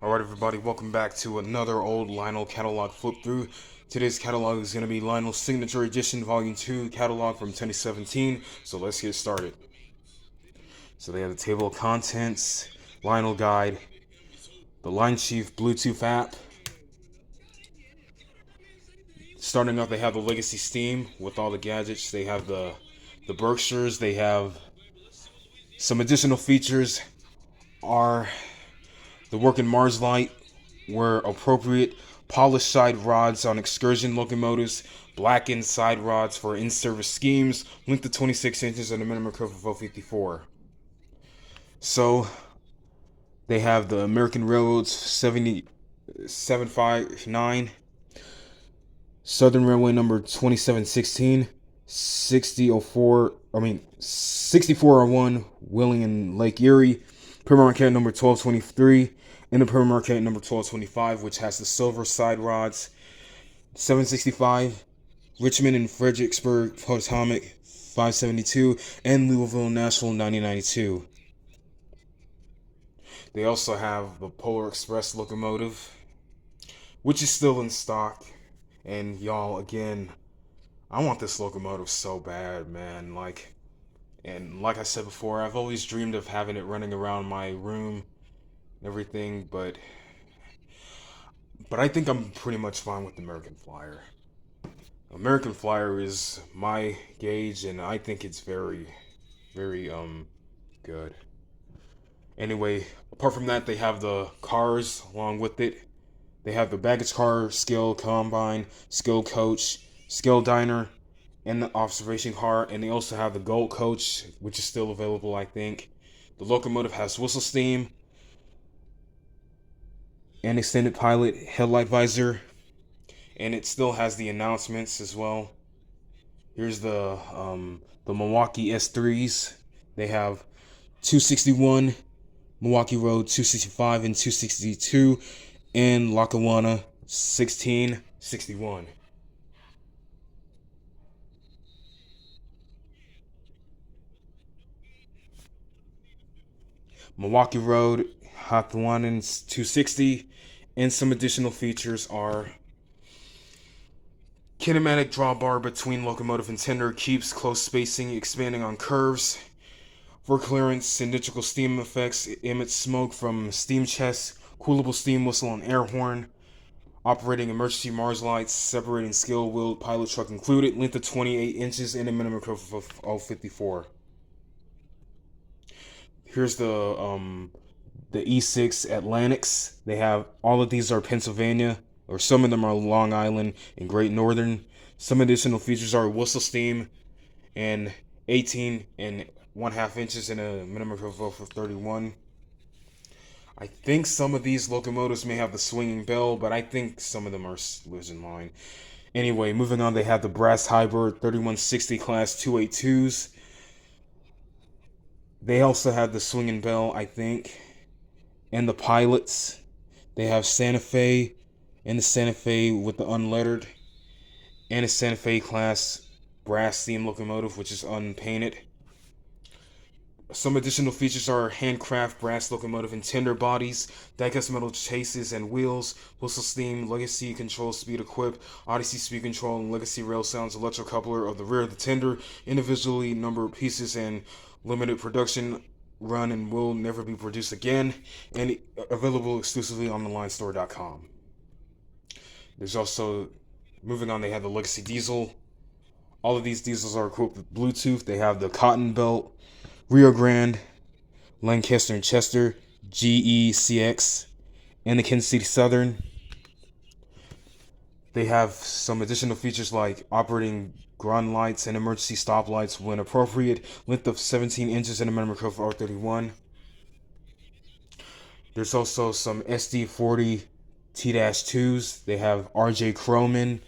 Alright everybody, welcome back to another old Lionel catalog flip through. Today's catalog is going to be Lionel's Signature Edition Volume 2 catalog from 2017, so let's get started. So they have the table of contents, Lionel guide, the Line Chief Bluetooth app. Starting off, they have the Legacy Steam with all the gadgets. They have the Berkshires. They have some additional features are the working Mars light where appropriate, polished side rods on excursion locomotives, blackened side rods for in-service schemes, length of 26 inches and a minimum curve of 054. So they have the American Railroads 759, Southern Railway number 2716, 6401 Wheeling and Lake Erie, Permanent Marquette number 1223, and the Permanent Marquette number 1225, which has the silver side rods. 765, Richmond and Fredericksburg Potomac 572, and Louisville National 9092. They also have the Polar Express locomotive, which is still in stock. And y'all, again, I want this locomotive so bad, man. Like I said before, I've always dreamed of having it running around my room and everything, but I think I'm pretty much fine with the American Flyer. American Flyer is my gauge, and I think it's very, very good. Anyway, apart from that, they have the cars along with it. They have the baggage car, skill combine, skill coach, skill diner, and the observation car. And they also have the gold coach, which is still available, I think. The locomotive has whistle steam, and extended pilot headlight visor, and it still has the announcements as well. Here's the Milwaukee S3s. They have 261, Milwaukee Road 265 and 262, and Lackawanna 1661. Milwaukee Road, Lackawanna's 260, and some additional features are kinematic drawbar between locomotive and tender, keeps close spacing, expanding on curves. For clearance, cylindrical steam effects, emits smoke from steam chest, coolable steam whistle and air horn. Operating emergency Mars lights, separating skill wheeled pilot truck included, length of 28 inches and a minimum curve of 54. Here's the E6 Atlantics. They have all of these are Pennsylvania, or some of them are Long Island and Great Northern. Some additional features are whistle steam and 18 and 1/2 inches and a minimum curve of 31. I think some of these locomotives may have the swinging bell, but I think some of them are lives in line. Anyway, moving on, they have the brass hybrid 3160 class 282s. They also have the swinging bell, I think. And the pilots, they have Santa Fe and the Santa Fe with the unlettered, and a Santa Fe class brass steam locomotive, which is unpainted. Some additional features are handcraft brass locomotive and tender bodies, diecast metal chases and wheels, whistle steam, legacy control speed equipped, Odyssey speed control, and legacy rail sounds electrocoupler of the rear of the tender, individually numbered pieces and limited production run and will never be produced again, and available exclusively on the linestore.com. There's also, moving on, they have the Legacy Diesel. All of these diesels are equipped with Bluetooth. They have the Cotton Belt, Rio Grande, Lancaster and Chester, GECX, and the Kansas City Southern. They have some additional features like operating ground lights and emergency stop lights when appropriate, length of 17 inches and a minimum curve of R31. There's also some SD40 T-2s. They have RJ Croman,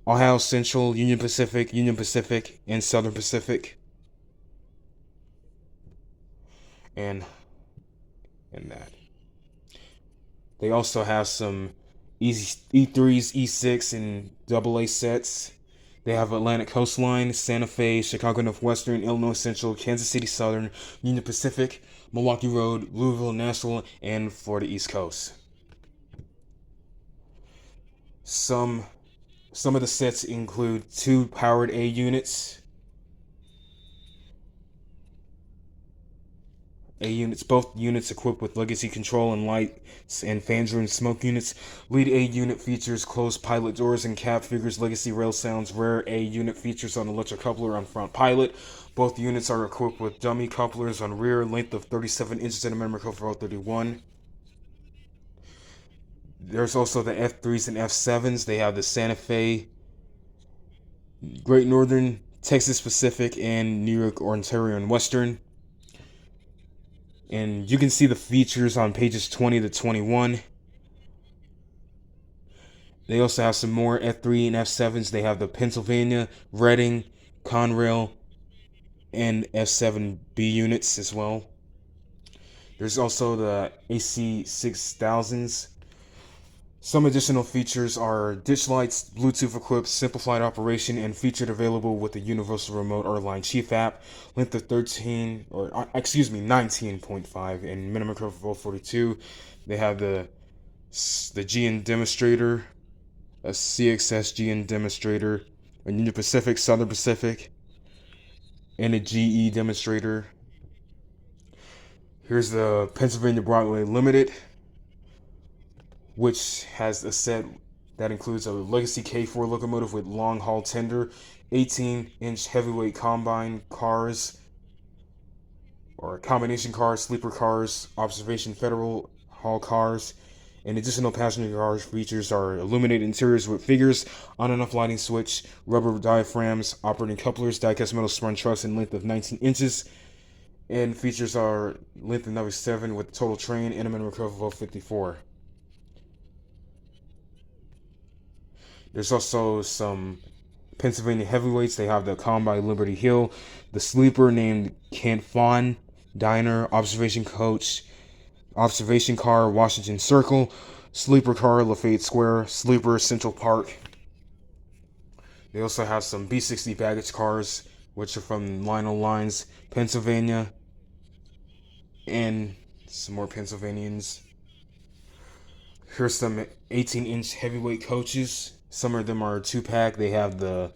Ohio Central, Union Pacific, and Southern Pacific. And that. They also have some E3s, E6, and AA sets. They have Atlantic Coastline, Santa Fe, Chicago Northwestern, Illinois Central, Kansas City Southern, Union Pacific, Milwaukee Road, Louisville National, and Florida East Coast. Some of the sets include 2 powered A units. Both units equipped with legacy control and lights and fans and smoke units. Lead A unit features closed pilot doors and cab figures, legacy rail sounds. Rare A unit features an electric coupler on front pilot. Both units are equipped with dummy couplers on rear, length of 37 inches and a minimum code for 31. There's also the F3s and F7s. They have the Santa Fe, Great Northern, Texas Pacific, and New York, Ontario, and Western. And you can see the features on pages 20 to 21. They also have some more F3 and F7s. They have the Pennsylvania, Reading, Conrail, and F7B units as well. There's also the AC6000s. Some additional features are ditch lights, Bluetooth equipped, simplified operation, and featured available with the Universal Remote or Line Chief app. Length of 19.5 and minimum curve of 42. They have the GN demonstrator, a CXS GN demonstrator, a Union Pacific, Southern Pacific, and a GE demonstrator. Here's the Pennsylvania Broadway Limited, which has a set that includes a legacy K4 locomotive with long haul tender, 18-inch heavyweight combine cars, or combination cars, sleeper cars, observation federal haul cars, and additional passenger cars. Features are illuminated interiors with figures, on and off lighting switch, rubber diaphragms, operating couplers, die-cast metal spun trucks in length of 19 inches, and features are length of number 7 with total train and a minimum curve of 54. There's also some Pennsylvania heavyweights. They have the Combine Liberty Hill, the sleeper named Kent Fawn, Diner, observation coach, observation car, Washington Circle, sleeper car, Lafayette Square, sleeper, Central Park. They also have some B60 baggage cars, which are from Lionel Lines, Pennsylvania, and some more Pennsylvanians. Here's some 18-inch heavyweight coaches. Some of them are 2-pack. They have the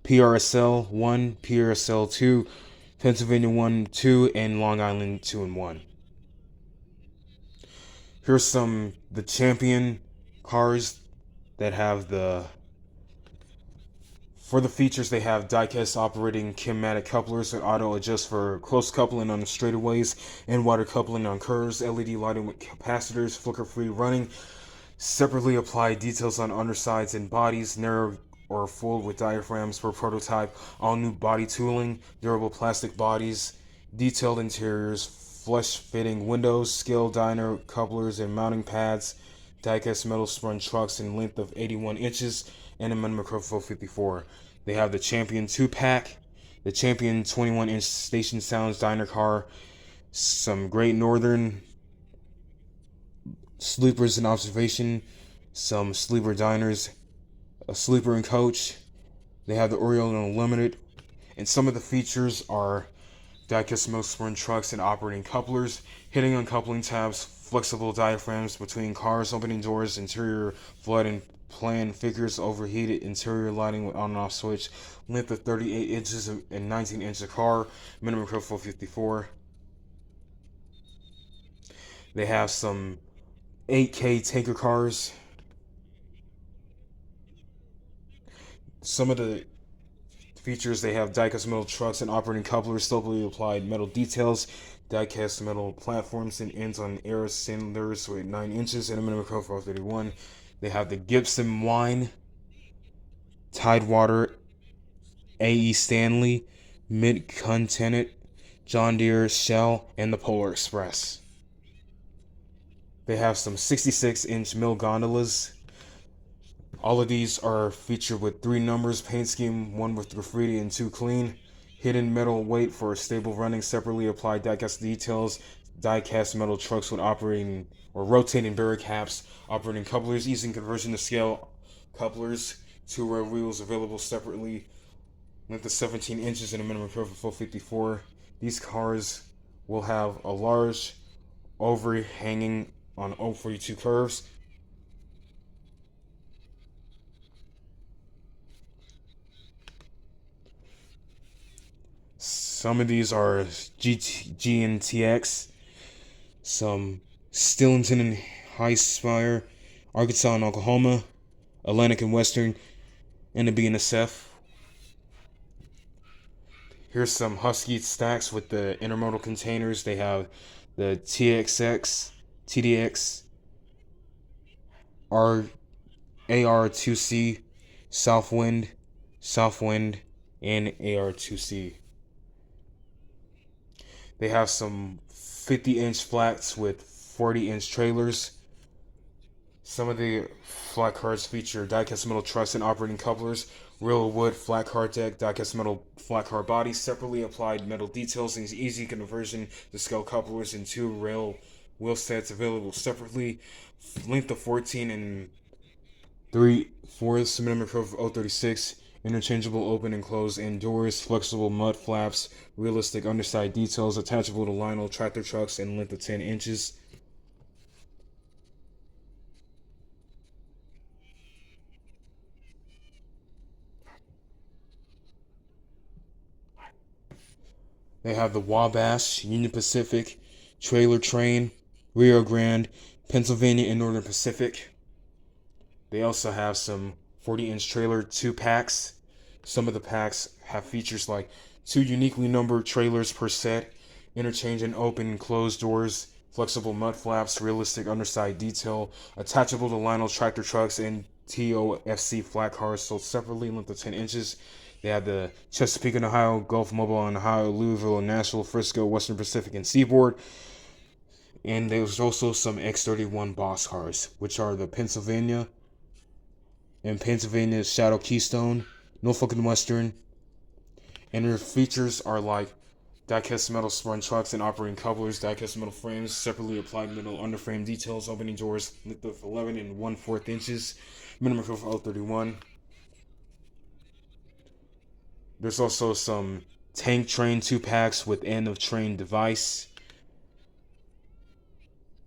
PRSL 1, PRSL 2, Pennsylvania 1, 2, and Long Island 2 and 1. Here's some the Champion cars that have for the features. They have diecast operating kinematic couplers that auto adjust for close coupling on the straightaways and wider coupling on curves, LED lighting with capacitors, flicker free running, separately applied details on undersides and bodies, narrow or full with diaphragms per prototype, all new body tooling, durable plastic bodies, detailed interiors, flush fitting windows, scale diner couplers and mounting pads, diecast metal spun trucks in length of 81 inches and a minimum curve of 54. They have the Champion 2-pack, the Champion 21-inch Station Sounds diner car, some Great Northern sleepers in observation, some sleeper diners, a sleeper and coach. They have the Oriole Limited, and some of the features are diecast metal spun trucks and operating couplers, hitting uncoupling tabs, flexible diaphragms between cars, opening doors, interior flood and plan figures, overheated interior lighting with on and off switch, length of 38 inches and 19 inches car, minimum curve 454. They have some 8K tanker cars. Some of the features, they have diecast metal trucks and operating couplers, slopely applied metal details, diecast metal platforms and ends on air cylinders with 9 inches and a minimum curve of 31. They have the Gibson Wine, Tidewater, AE Stanley, Mid-Continent, John Deere, Shell, and the Polar Express. They have some 66-inch mill gondolas. All of these are featured with 3 numbers, paint scheme, 1 with graffiti and 2 clean. Hidden metal weight for stable running, separately applied diecast details, diecast metal trucks with operating or rotating barrier caps, operating couplers, easing conversion to scale couplers, 2 rear wheels available separately, length of 17 inches and a minimum curve of 454. These cars will have a large overhanging on 042 curves. Some of these are GNTX, some Stillington and Highspire, Arkansas and Oklahoma, Atlantic and Western, and the BNSF. Here's some Husky stacks with the intermodal containers. They have the TXX, TDX, AR2C, Southwind, and AR2C. They have some 50-inch flats with 40-inch trailers. Some of the flat cars feature die-cast metal truss and operating couplers, real wood flat car deck, die-cast metal flat car body, separately applied metal details, and easy conversion to scale couplers, and 2 rail wheel sets available separately. Length of 14 and 3/4 minimum curve of 036. Interchangeable open and close and doors, flexible mud flaps, realistic underside details, attachable to Lionel tractor trucks, and length of 10 inches. They have the Wabash, Union Pacific, Trailer Train, Rio Grande, Pennsylvania, and Northern Pacific. They also have some 40-inch trailer 2-packs. Some of the packs have features like 2 uniquely numbered trailers per set, interchange and open and closed doors, flexible mud flaps, realistic underside detail, attachable to Lionel tractor trucks and TOFC flat cars sold separately, length of 10 inches. They have the Chesapeake and Ohio, Gulf Mobile and Ohio, Louisville, Nashville, Frisco, Western Pacific, and Seaboard. And there's also some X31 box cars, which are the Pennsylvania and Pennsylvania Shadow Keystone, Norfolk and Western. And their features are like die-cast metal spun trucks and operating couplers, die-cast metal frames, separately applied metal underframe details, opening doors, length of 11 and 1/4 inches, minimum curve of 031. There's also some tank train 2-packs with end of train device.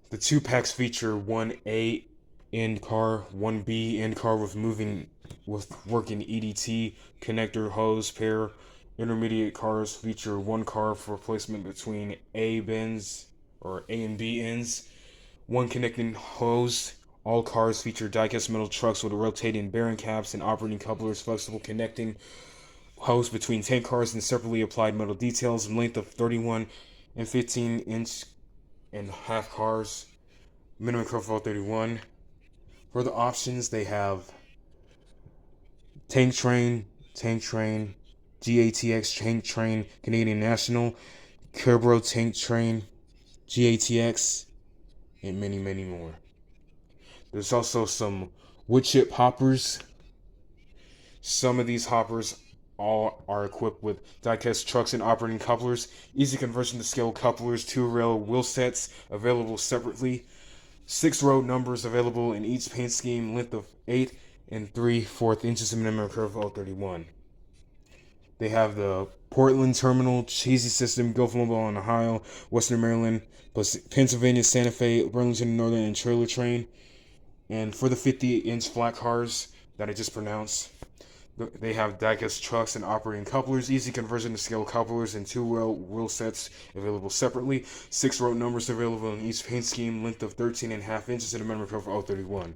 The 2-packs feature 1A end car, 1B end car with working EDT, connector, hose, pair. Intermediate cars feature 1 car for placement between A bends or A and B ends, 1 connecting hose. All cars feature die-cast metal trucks with rotating bearing caps and operating couplers, flexible connecting hose between tank cars and separately applied metal details, length of 31 and 15-inch and half cars, minimum curve of 31. For the options, they have tank train, GATX tank train, Canadian National, Kerbro tank train, GATX, and many, many more. There's also some wood chip hoppers. Some of these hoppers all are equipped with die-cast trucks and operating couplers, easy conversion to scale couplers, 2 rail wheel sets available separately, 6 road numbers available in each paint scheme, length of 8 and 3/4 inches, and minimum curve of 031. They have the Portland Terminal, Cheesy System, Gulf Mobile in Ohio, Western Maryland, plus Pennsylvania, Santa Fe, Burlington Northern, and Trailer Train. And for the 50-inch flat cars that I just pronounced, they have die-cast trucks and operating couplers, easy conversion to scale couplers, and 2 wheel sets available separately. 6 road numbers available in each paint scheme, length of 13.5 inches, and a minimum curve of 031.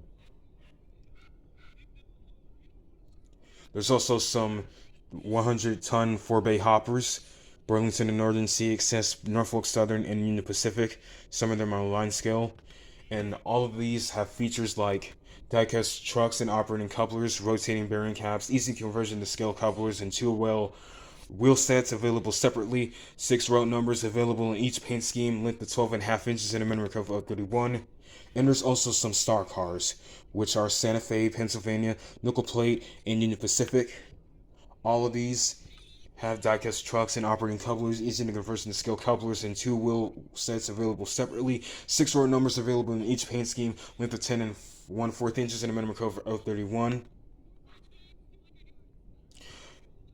There's also some 100-ton 4-bay hoppers, Burlington and Northern, CXS, Norfolk Southern, and Union Pacific. Some of them are line scale. And all of these have features like die-cast trucks and operating couplers, rotating bearing caps, easy conversion to scale couplers, and 2 wheel sets available separately. 6 road numbers available in each paint scheme, length of 12.5 inches, and a minimum curve of 31. And there's also some star cars, which are Santa Fe, Pennsylvania, Nickel Plate, and Union Pacific. All of these have die-cast trucks and operating couplers, easy to convert into scale couplers, and 2 wheel sets available separately. 6 road numbers available in each paint scheme, length of 10 and 1/4 inches, and a minimum curve of 031.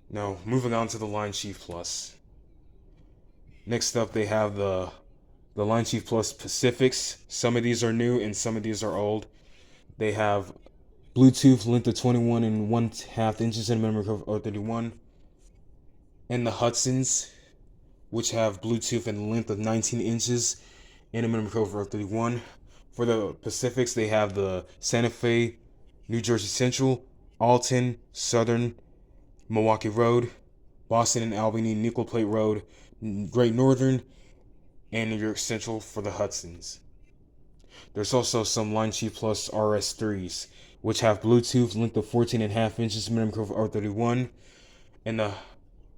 Now, moving on to the Line Chief Plus. Next up, they have the Line Chief Plus Pacifics. Some of these are new and some of these are old. They have Bluetooth, length of 21 and 1/2 inches, and a minimum curve of 031. And the Hudsons. which have Bluetooth and a length of 19 inches and a minimum curve of 31. For the Pacifics, they have the Santa Fe, New Jersey Central, Alton, Southern, Milwaukee Road, Boston and Albany, Nickel Plate Road, Great Northern, and New York Central for the Hudsons. There's also some Line Chief Plus RS3s, which have Bluetooth, length of 14.5 inches, minimum curve of 31, and the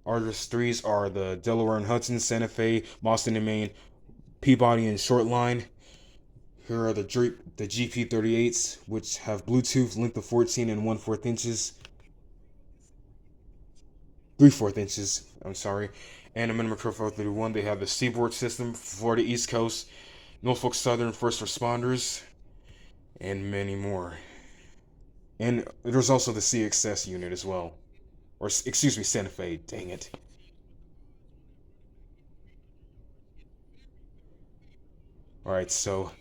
RS3s are the Delaware and Hudson, Santa Fe, Boston and Maine, Peabody and Short Line. Here are the GP38s, which have Bluetooth, length of 14 and 1/4 inches, 3/4 inches, and a minimum curve of 31. They have the Seaboard System, Florida East Coast, Norfolk Southern First Responders, and many more. And there's also the CXS unit as well. Or, excuse me, Santa Fe, dang it. Alright, so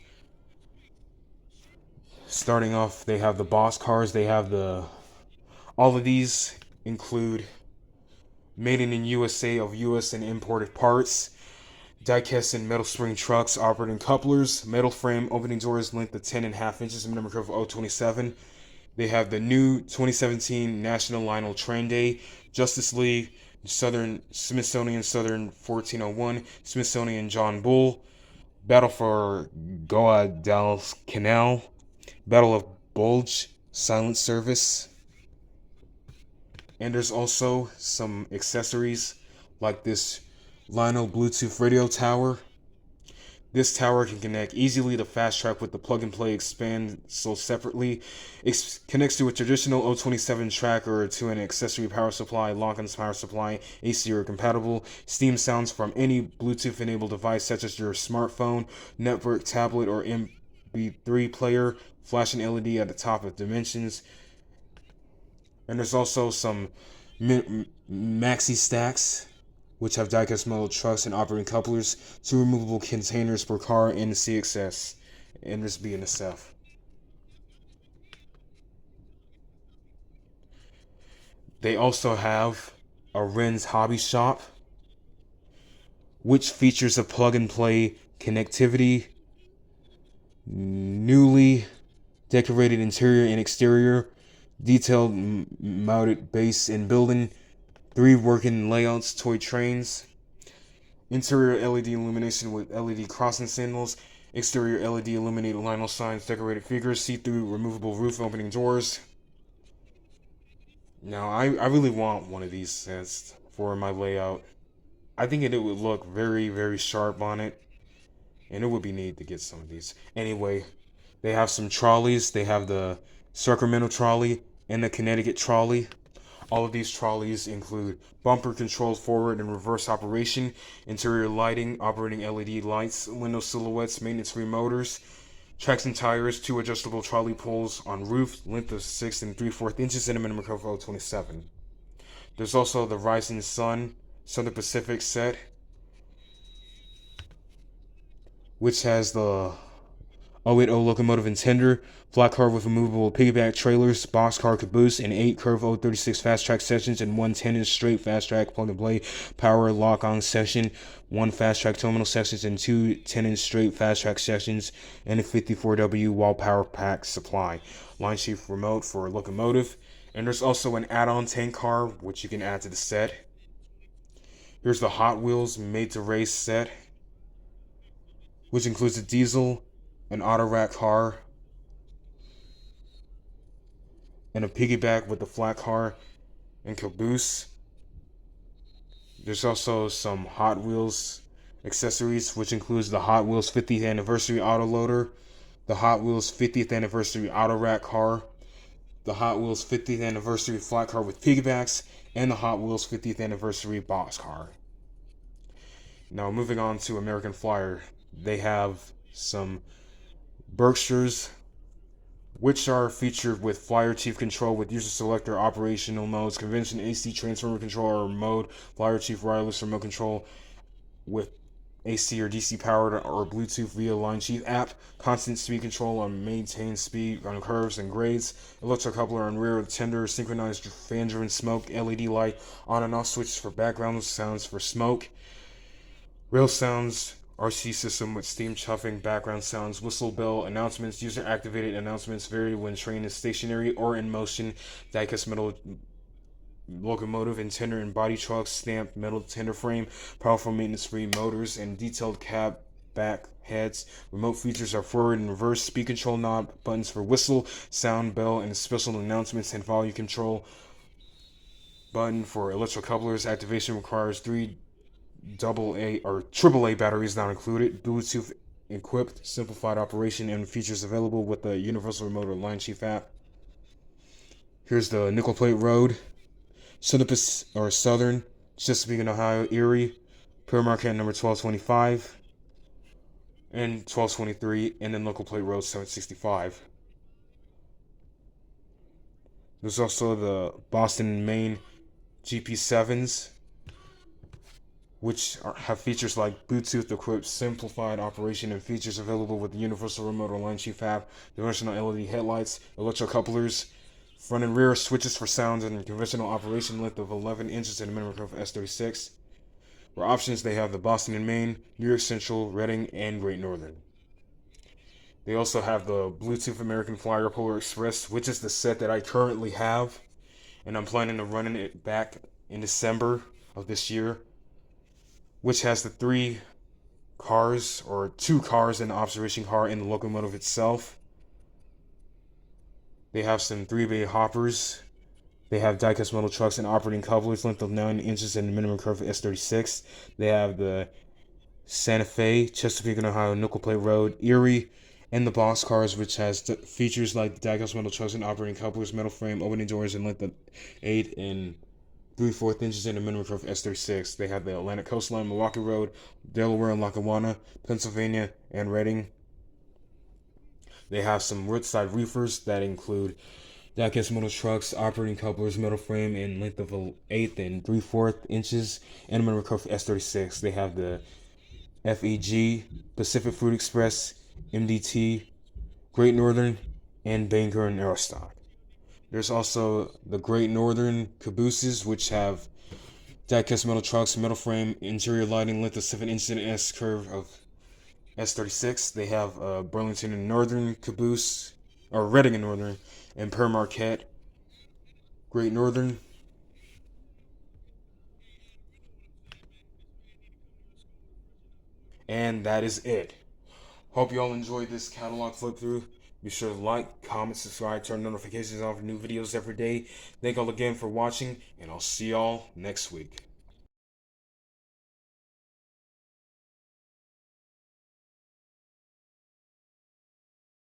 starting off, they have the Boss cars. They have all of these include made in the USA of US and imported parts, die-cast and metal spring trucks, operating couplers, metal frame, opening doors, length of 10.5 inches, minimum curve of 027. They have the new 2017 National Lionel Train Day, Justice League, Smithsonian Southern 1401, Smithsonian John Bull, Battle for Guadalcanal, Battle of Bulge, Silent Service. And there's also some accessories like this Lionel Bluetooth radio tower. This tower can connect easily to Fast Track with the plug-and-play expand so separately. It connects to a traditional 027 tracker or to an accessory power supply, lock-on's power supply, AC or compatible. Steam sounds from any Bluetooth-enabled device such as your smartphone, network, tablet, or MP3 player. Flashing LED at the top of dimensions. And there's also some maxi stacks, which have die-cast metal trucks and operating couplers, 2 removable containers per car in the CXS, and this being the SF. They also have a Ren's Hobby Shop, which features a plug-and-play connectivity, newly decorated interior and exterior, detailed mounted base and building, 3 working layouts, toy trains, interior LED illumination with LED crossing signals, exterior LED illuminated Lionel signs, decorated figures, see-through removable roof opening doors. Now, I really want one of these sets for my layout. I think it would look very, very sharp on it, and it would be neat to get some of these. Anyway, they have some trolleys. They have the Sacramento trolley and the Connecticut trolley. All of these trolleys include bumper controlled forward and reverse operation, interior lighting, operating LED lights, window silhouettes, maintenance-free motors, tracks and tires, 2 adjustable trolley poles on roof, length of 6 3/4 inches, and a minimum curve of 27. There's also the Rising Sun Southern Pacific set, which has the 080 locomotive and tender, flat car with removable piggyback trailers, boxcar caboose, and 8 curve 036 fast track sections, and 1 10-inch straight fast track plug and play power lock-on section, 1 fast track terminal sections, and 2 10-inch straight fast track sections, and a 54W wall power pack supply. Line Chief remote for locomotive, and there's also an add-on tank car which you can add to the set. Here's the Hot Wheels made to race set, which includes a diesel, an auto rack car, and a piggyback with the flat car and caboose. There's also some Hot Wheels accessories, which includes the Hot Wheels 50th anniversary auto loader, the Hot Wheels 50th anniversary auto rack car, the Hot Wheels 50th anniversary flat car with piggybacks, and the Hot Wheels 50th anniversary box car. Now moving on to American Flyer, they have some Berkshires, which are featured with Flyer Chief control with user selector operational modes, convention AC transformer controller mode, Flyer Chief wireless remote control with AC or DC powered or Bluetooth via Line Chief app, constant speed control on maintained speed on curves and grades, electric coupler on rear tender, synchronized fan driven smoke, LED light on and off switches for background sounds for smoke. Rail sounds, RC system with steam chuffing, background sounds, whistle, bell, announcements, user activated announcements vary when train is stationary or in motion, diecast metal locomotive and tender and body trucks, stamped metal tender frame, powerful maintenance-free motors, and detailed cab back heads. Remote features are forward and reverse, speed control knob, buttons for whistle, sound, bell, and special announcements, and volume control button for electrocouplers. Activation requires 3 AA or AAA batteries not included. Bluetooth equipped, simplified operation, and features available with the Universal Remote or Line Chief app. Here's the nickel plate road. Southern, Chesapeake, Ohio, Erie, Pure Market number 1225 and 1223, and then local plate road 765. There's also the Boston and Maine GP7s, which have features like Bluetooth equipped simplified operation and features available with the Universal Remote or Line Chief app, directional LED headlights, electrocouplers, front and rear switches for sounds, and conventional operation length of 11 inches and a minimum curve of S36. For options, they have the Boston and Maine, New York Central, Reading, and Great Northern. They also have the Bluetooth American Flyer Polar Express, which is the set that I currently have, and I'm planning to run it back in December of this year, which has the 3 cars, or 2 cars and the observation car in the locomotive itself. They have some 3-bay hoppers. They have diecast metal trucks and operating couplers, length of 9 inches and minimum curve of S36. They have the Santa Fe, Chesapeake, Ohio, nickel plate road, Erie, and the box cars, which has features like the diecast metal trucks and operating couplers, metal frame, opening doors, and length of 8 and 3/4 inches and a minimum curve of S36. They have the Atlantic Coastline, Milwaukee Road, Delaware and Lackawanna, Pennsylvania, and Reading. They have some roadside reefers that include diecast metal trucks, operating couplers, metal frame, and length of 8 and 3/4 inches, and a minimum curve of S36. They have the FEG, Pacific Fruit Express, MDT, Great Northern, and Banker and Aerostock. There's also the Great Northern cabooses, which have diecast metal trucks, metal frame, interior lighting, length of 7 inches and an S curve of S36. They have Burlington and Northern caboose, or Reading and Northern, and Per Marquette, Great Northern. And that is it. Hope you all enjoyed this catalog flip through. Be sure to like, comment, subscribe, turn notifications on for new videos every day. Thank y'all again for watching, and I'll see y'all next week.